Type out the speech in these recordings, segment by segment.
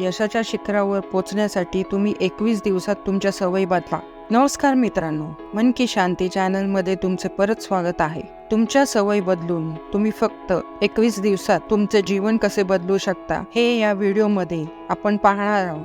यशाच्या शिखरावर पोहोचण्यासाठी तुम्ही 21 दिवसात तुमच्या सवयी बदला. नमस्कार मित्रांनो, मन की शांती चॅनलमध्ये तुमचे परत स्वागत आहे. तुमच्या सवयी बदलून तुम्ही फक्त 21 दिवसात तुमचे जीवन कसे बदलू शकता हे या व्हिडिओमध्ये आपण पाहणार आहोत.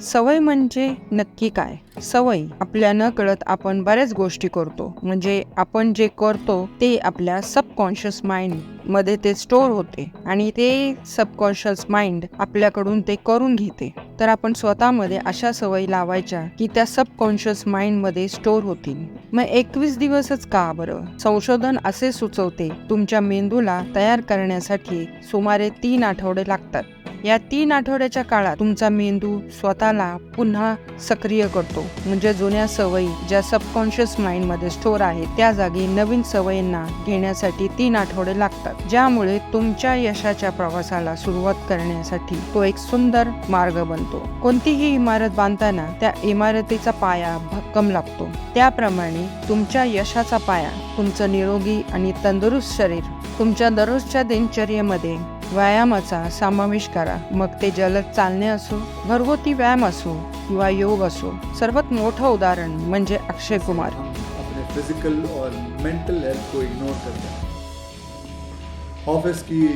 सवय म्हणजे नक्की काय? सवय आपल्या न कळत आपण बऱ्याच गोष्टी करतो. म्हणजे आपण जे करतो ते आपल्या सबकॉन्शियस माइंड मध्ये ते स्टोअर होते आणि ते सबकॉन्शियस माइंड आपल्याकडून ते करून घेते. तर आपण स्वतःमध्ये अशा सवयी लावायच्या की त्या सबकॉन्शियस माइंड मध्ये स्टोअर होतील. मग 21 दिवसच का बरं? संशोधन असे सुचवते तुमच्या मेंदूला तयार करण्यासाठी सुमारे 3 आठवडे लागतात. या 3 आठवड्याच्या काळात तुमचा मेंदू स्वतःला पुन्हा सक्रिय करतो. म्हणजे जुन्या सवयी ज्या सबकॉन्शियस माइंड मध्ये स्टोअर आहेत त्या जागी नवीन सवयींना घेण्यासाठी 3 आठवडे लागतात, ज्यामुळे तुमच्या यशाच्या प्रवासाला सुरुवात करण्यासाठी तो एक सुंदर मार्ग बनतो. कोणतीही इमारत बांधताना त्या इमारतीचा पाया भक्कम लागतो. त्याप्रमाणे तुमच्या यशाचा पाया तुमचं निरोगी आणि तंदुरुस्त शरीर. तुमच्या दररोजच्या दिनचर्येमध्ये व्यायामाचा समावेश करा. मग ते जलद चालणे असो, घरगुती व्यायाम असो किंवा योग असो. सर्वात मोठं उदाहरण म्हणजे अक्षय कुमार. अपने फिजिकल और मेंटल हेल्थ को इग्नोर करते हैं. ऑफिस की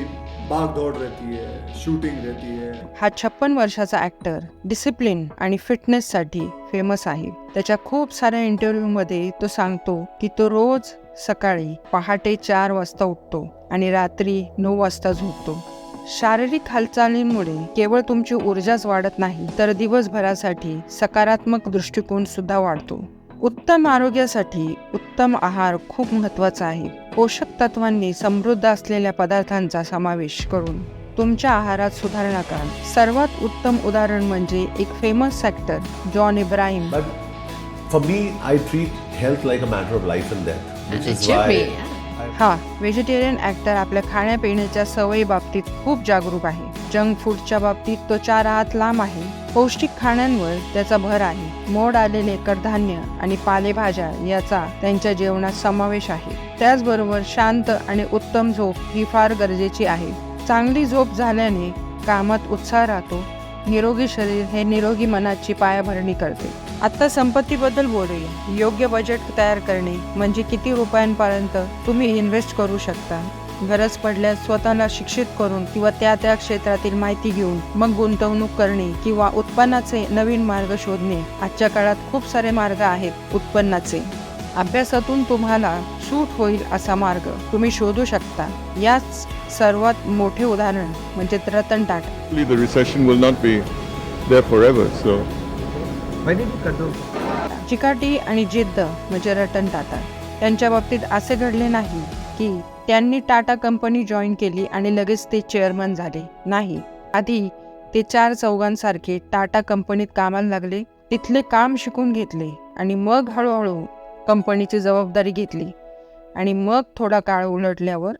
भाग दौड़ रहती है, शूटिंग रहती है. हा 56 वर्षाचा ऍक्टर डिसिप्लिन आणि फिटनेस साठी फेमस आहे. त्याच्या खूप साऱ्या इंटरव्ह्यू मध्ये तो सांगतो की तो रोज सकाळी पहाटे 4 वाजता उठतो आणि रात्री 9 वाजता झोपतो. शारीरिक हालचालींमुळे केवळ तुमची ऊर्जाच वाढत नाही तर दिवसभरासाठी सकारात्मक दृष्टिकोन सुद्धा वाढतो. उत्तम आरोग्यासाठी उत्तम आहार खूप महत्त्वाचा आहे. पोषक तत्वांनी समृद्ध असलेल्या पदार्थांचा समावेश करून तुमच्या आहारात सुधारणा करा. सर्वात उत्तम उदाहरण म्हणजे एक famous actor John Ibrahim. For me, I treat health like a matter of life and death, which is why हा व्हेजिटेरियन ॲक्टर आपल्या खाण्यापिण्याच्या सवयी बाबतीत खूप जागरूक आहे. जंक फूडच्या बाबतीत तो 4 हात लांब आहे. पौष्टिक खाण्यांवर त्याचा भर आहे. मोड आलेले कडधान्य आणि पालेभाज्या याचा त्यांच्या जेवणात समावेश आहे. त्याचबरोबर शांत आणि उत्तम झोप ही फार गरजेची आहे. चांगली झोप झाल्याने कामात उत्साह राहतो. निरोगी शरीर हे निरोगी मनाची पायाभरणी करते. आता संपत्तीबद्दल बोलूया. योग्य बजेट तयार करणे म्हणजे किती रुपयांपर्यंत तुम्ही इन्व्हेस्ट करू शकता. गरज पडल्यास स्वतःला शिक्षित करून किंवा त्या क्षेत्रातील माहिती घेऊन मग गुंतवणूक करणे किंवा उत्पन्नाचे नवीन मार्ग शोधणे. आजच्या काळात खूप सारे मार्ग आहेत उत्पन्नाचे. अभ्यासातून तुम्हाला सूट होईल असा मार्ग तुम्ही शोधू शकता. याच सर्वात मोठे उदाहरण म्हणजे Ratan Tata. The recession will not be there forever, so चिकाटी आणि जिद्द म्हणजे रतन टाटा. त्यांच्या बाबतीत असे घडले नाही की त्यांनी टाटा कंपनी जॉईन केली आणि लगेच ते चेअरमन झाले. नाही, आधी ते 4 चौघांसारखे टाटा कंपनीत कामाला लागले. तिथले काम शिकून घेतले आणि मग हळूहळू कंपनीची जबाबदारी घेतली आणि मग थोडा काळ उलटल्यावर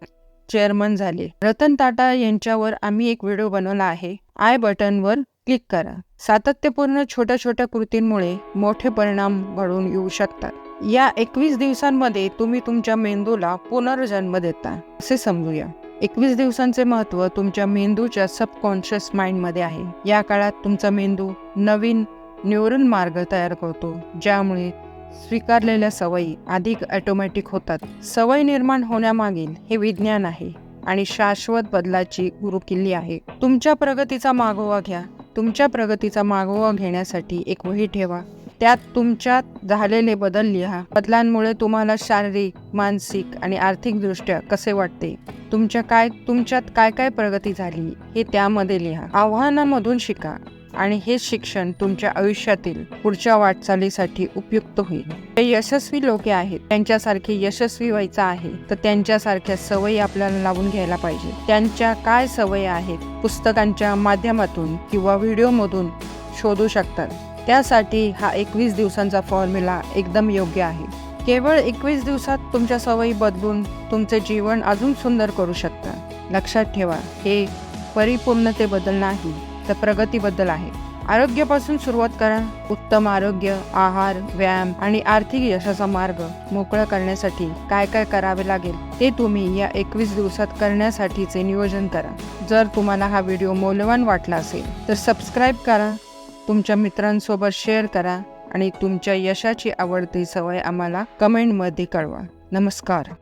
चेअरमन झाले. रतन टाटा यांच्यावर आम्ही एक व्हिडिओ बनवला आहे. आय बटनवर क्लिक करा. सातत्यपूर्ण छोट्या छोट्या कृतींमुळे मोठे परिणाम घडून येऊ शकतात. या 21 दिवसांमध्ये तुम्ही तुमच्या मेंदूला पुनर्जन्म देता असे समजूया. 21 दिवसांचे महत्त्व तुमच्या मेंदूच्या सबकॉन्शियस माइंड मध्ये आहे. या काळात तुमचा मेंदू नवीन न्यूरल मार्ग तयार करतो, ज्यामुळे स्वीकारलेल्या सवयी अधिक ऑटोमॅटिक होतात. सवय निर्माण होण्यामागील हे विज्ञान आहे आणि शाश्वत बदलाची गुरुकिल्ली आहे. तुमच्या प्रगतीचा मागोवा घ्या. तुमच्या प्रगतीचा मागोवा घेण्यासाठी एक वही ठेवा. त्यात तुमच्यात झालेले बदल लिहा. बदलांमुळे तुम्हाला शारीरिक, मानसिक आणि आर्थिक दृष्ट्या कसे वाटते, तुमच्यात काय प्रगती झाली हे त्यामध्ये लिहा. आव्हानांमधून शिका आणि हे शिक्षण तुमच्या आयुष्यातील पुढच्या वाटचालीसाठी उपयुक्त होईल. जे यशस्वी लोक आहेत त्यांच्यासारखे यशस्वी व्हायचं आहे तर त्यांच्यासारख्या सवयी आपल्याला लावून घ्यायला पाहिजे. त्यांच्या काय सवयी आहेत पुस्तकांच्या माध्यमातून किंवा व्हिडिओमधून शोधू शकतात. त्यासाठी हा 21 दिवसांचा फॉर्म्युला एकदम योग्य आहे. केवळ 21 दिवसात तुमच्या सवयी बदलून तुमचे जीवन अजून सुंदर करू शकता. लक्षात ठेवा, हे परिपूर्णतेबद्दल नाही तर प्रगतीबद्दल आहे. आरोग्यापासून सुरुवात करा. उत्तम आरोग्य, आहार, व्यायाम आणि आर्थिक यशाचा मार्ग मोकळा करण्यासाठी काय काय करावे लागेल ते तुम्ही या 21 दिवसात करण्यासाठीचे नियोजन करा. जर तुम्हाला हा व्हिडिओ मौल्यवान वाटला असेल तर सबस्क्राईब करा, तुमच्या मित्रांसोबत शेअर करा आणि तुमच्या यशाची आवडती सवय आम्हाला कमेंटमध्ये कळवा. नमस्कार.